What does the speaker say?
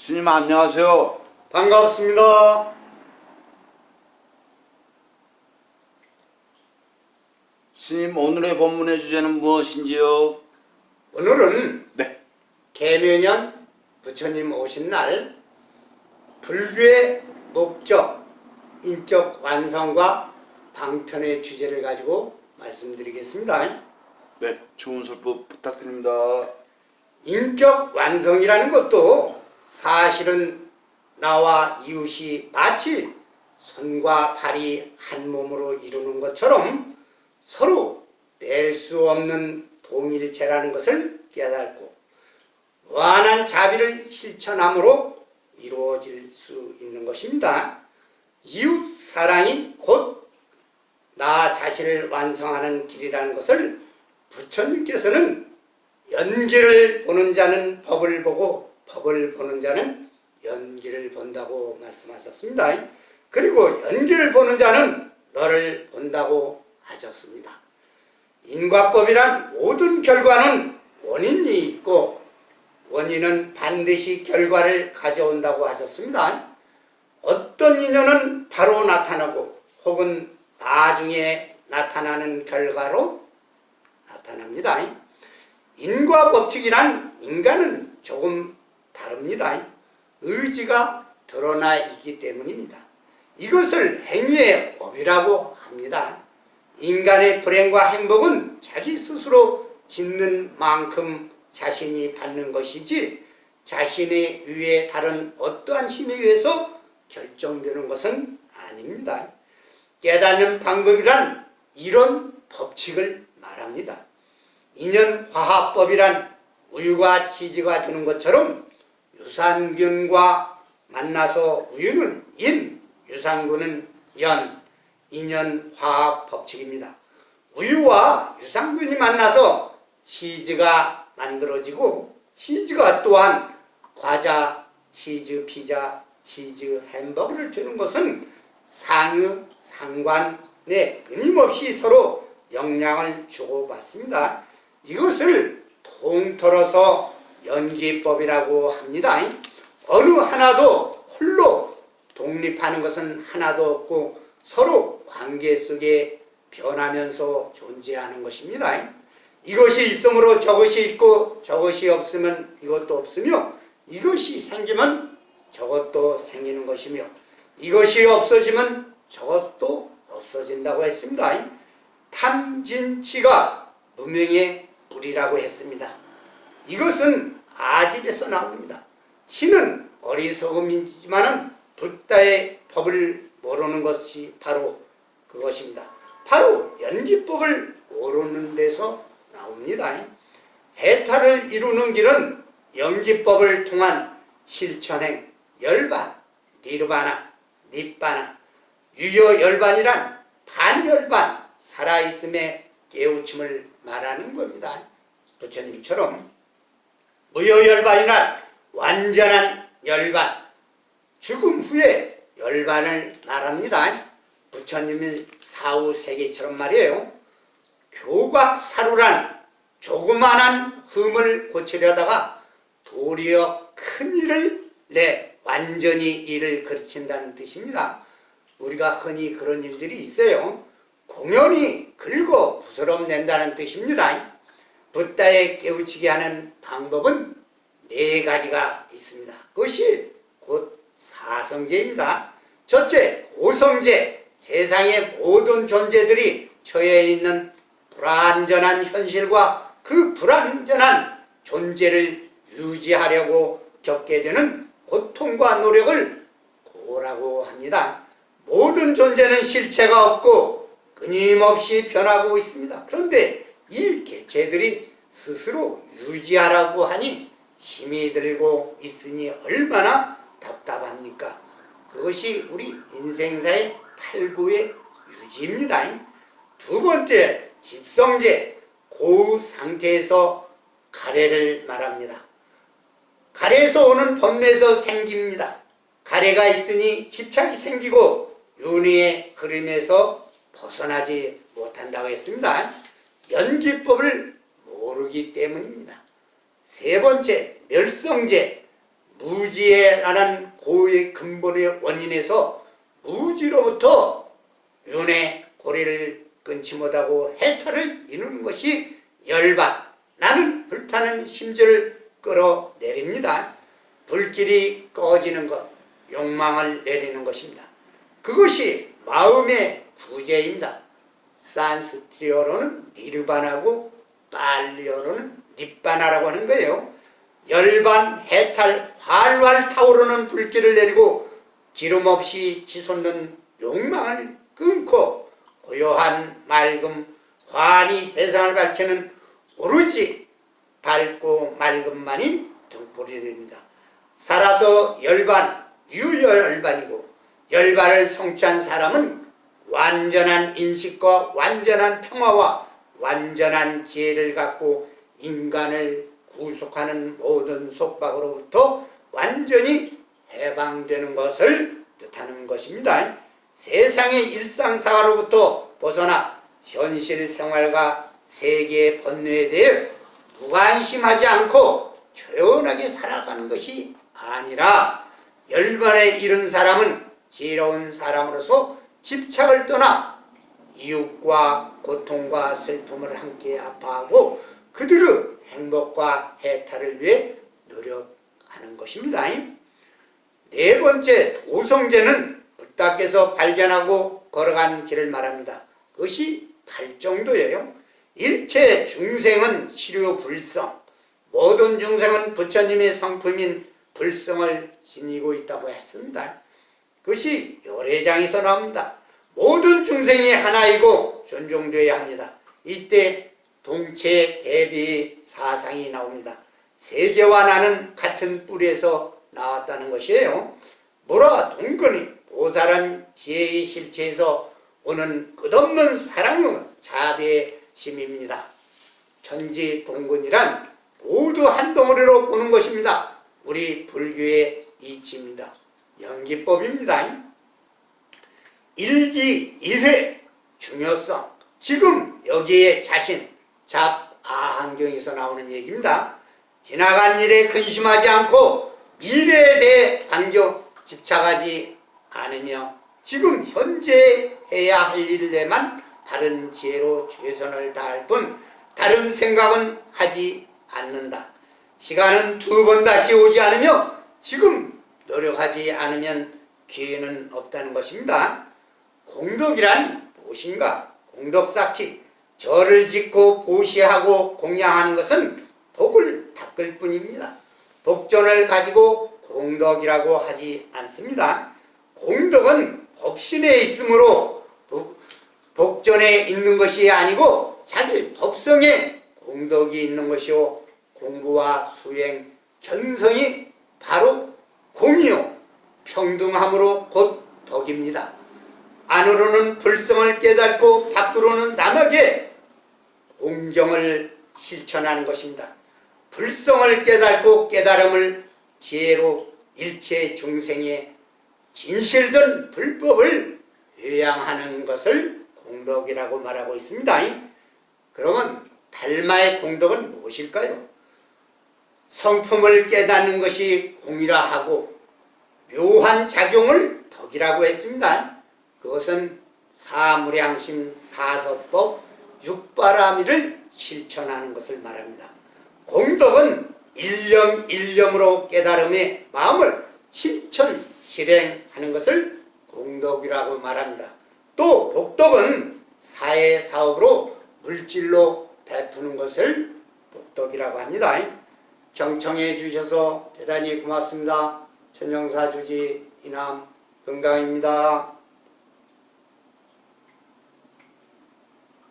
스님 안녕하세요. 반갑습니다. 스님 오늘의 법문의 주제는 무엇인지요? 오늘은 네. 개묘년 부처님 오신 날 불교의 목적, 인격 완성과 방편의 주제를 가지고 말씀드리겠습니다. 네, 좋은 설법 부탁드립니다. 인격 완성이라는 것도 사실은 나와 이웃이 마치 손과 발이 한 몸으로 이루는 것처럼 서로 뗄 수 없는 동일체라는 것을 깨닫고 무한한 자비를 실천함으로 이루어질 수 있는 것입니다. 이웃 사랑이 곧 나 자신을 완성하는 길이라는 것을 부처님께서는 연기를 보는 자는 법을 보고 법을 보는 자는 연기를 본다고 말씀하셨습니다. 그리고 연기를 보는 자는 너를 본다고 하셨습니다. 인과법이란 모든 결과는 원인이 있고 원인은 반드시 결과를 가져온다고 하셨습니다. 어떤 인연은 바로 나타나고 혹은 나중에 나타나는 결과로 나타납니다. 인과법칙이란 인간은 조금 다릅니다. 의지가 드러나 있기 때문입니다. 이것을 행위의 업이라고 합니다. 인간의 불행과 행복은 자기 스스로 짓는 만큼 자신이 받는 것이지 자신의 위에 다른 어떠한 힘에 의해서 결정되는 것은 아닙니다. 깨닫는 방법이란 이런 법칙을 말합니다. 인연화합법이란 우유가 치즈가 되는 것처럼 유산균과 만나서 우유는 인, 유산균은 연, 인연화합 법칙입니다. 우유와 유산균이 만나서 치즈가 만들어지고 치즈가 또한 과자, 치즈 피자, 치즈 햄버거를 되는 것은 상유, 상관에 끊임없이 서로 영향을 주고받습니다. 이것을 통틀어서 연기법이라고 합니다. 어느 하나도 홀로 독립하는 것은 하나도 없고 서로 관계 속에 변하면서 존재하는 것입니다. 이것이 있으므로 저것이 있고 저것이 없으면 이것도 없으며 이것이 생기면 저것도 생기는 것이며 이것이 없어지면 저것도 없어진다고 했습니다. 탐진치가 무명의 불이라고 했습니다. 이것은 아집에서 나옵니다. 치는 어리석음이지만 붓다의 법을 모르는 것이 바로 그것입니다. 바로 연기법을 모르는 데서 나옵니다. 해탈을 이루는 길은 연기법을 통한 실천행, 열반, 니르바나, 닙바나, 유효열반이란 반열반, 살아있음의 깨우침을 말하는 겁니다. 부처님처럼 무효열반이란 완전한 열반, 죽음 후에 열반을 말합니다. 부처님의 사후세계처럼 말이에요. 교각사루란 조그만한 흠을 고치려다가 도리어 큰 일을 완전히 일을 그르친다는 뜻입니다. 우리가 흔히 그런 일들이 있어요. 공연히 긁어 부스럼낸다는 뜻입니다. 붓다에 깨우치게 하는 방법은 4가지가 있습니다. 그것이 곧 사성제입니다. 첫째, 고성제, 세상의 모든 존재들이 처해 있는 불완전한 현실과 그 불완전한 존재를 유지하려고 겪게 되는 고통과 노력을 고라고 합니다. 모든 존재는 실체가 없고 끊임없이 변하고 있습니다. 그런데 이 개체들이 스스로 유지하라고 하니 힘이 들고 있으니 얼마나 답답합니까? 그것이 우리 인생사의 팔구의 유지입니다. 두 번째, 집성제, 고의 상태에서 가래를 말합니다. 가래에서 오는 번뇌에서 생깁니다. 가래가 있으니 집착이 생기고 윤회의 흐름에서 벗어나지 못한다고 했습니다. 연기법을 모르기 때문입니다. 세 번째, 멸성제, 무지라는 고의 근본의 원인에서 무지로부터 윤회 고리를 끊지 못하고 해탈을 이루는 것이 열반, 나는 불타는 심지를 끌어내립니다. 불길이 꺼지는 것, 욕망을 내리는 것입니다. 그것이 마음의 구제입니다. 산스트리어로는 니르바나고 발리어로는 닛바나라고 하는 거예요. 열반, 해탈, 활활 타오르는 불길을 내리고 기름 없이 치솟는 욕망을 끊고 고요한 맑음, 환히 세상을 밝히는 오로지 밝고 맑음만이 등불이 됩니다. 살아서 열반, 유열반이고 열반을 성취한 사람은 완전한 인식과 완전한 평화와 완전한 지혜를 갖고 인간을 구속하는 모든 속박으로부터 완전히 해방되는 것을 뜻하는 것입니다. 세상의 일상생활로부터 벗어나 현실 생활과 세계의 번뇌에 대해 무관심하지 않고 조용하게 살아가는 것이 아니라 열반에 이른 사람은 지혜로운 사람으로서 집착을 떠나 이웃과 고통과 슬픔을 함께 아파하고 그들의 행복과 해탈을 위해 노력하는 것입니다. 네 번째, 도성제는 부다께서 발견하고 걸어간 길을 말합니다. 그것이 발정도예요. 일체 중생은 시류 불성, 모든 중생은 부처님의 성품인 불성을 지니고 있다고 했습니다. 그것이 열애장에서 나옵니다. 모든 중생이 하나이고 존중되어야 합니다. 이때 동체 대비 사상이 나옵니다. 세계와 나는 같은 뿌리에서 나왔다는 것이에요. 모라 동근이 보살은 지혜의 실체에서 오는 끝없는 사랑의 자비심입니다. 천지 동근이란 모두 한 덩어리로 보는 것입니다. 우리 불교의 이치입니다. 연기법입니다. 일기, 일회, 중요성. 지금 여기에 자신, 잡아한경에서 나오는 얘기입니다. 지나간 일에 근심하지 않고 미래에 대해 반경 집착하지 않으며 지금 현재 해야 할 일에만 바른 지혜로 최선을 다할 뿐 다른 생각은 하지 않는다. 시간은 두 번 다시 오지 않으며 지금 노력하지 않으면 기회는 없다는 것입니다. 공덕이란 무엇인가? 공덕 쌓기, 절을 짓고 보시하고 공양하는 것은 복을 닦을 뿐입니다. 복전을 가지고 공덕이라고 하지 않습니다. 공덕은 법신에 있으므로 복전에 있는 것이 아니고 자기 법성에 공덕이 있는 것이요 공부와 수행, 견성이 바로 공이요 평등함으로 곧 덕입니다. 안으로는 불성을 깨닫고 밖으로는 남에게 공경을 실천하는 것입니다. 불성을 깨닫고 깨달음을 지혜로 일체 중생의 진실된 불법을 회양하는 것을 공덕이라고 말하고 있습니다. 그러면 달마의 공덕은 무엇일까요? 성품을 깨닫는 것이 공이라 하고 묘한 작용을 덕이라고 했습니다. 그것은 사무량심, 사서법, 육바라미를 실천하는 것을 말합니다. 공덕은 일념 일념으로 깨달음의 마음을 실천, 실행하는 것을 공덕이라고 말합니다. 또 복덕은 사회 사업으로 물질로 베푸는 것을 복덕이라고 합니다. 경청해 주셔서 대단히 고맙습니다. 천영사주지 이남 건강입니다.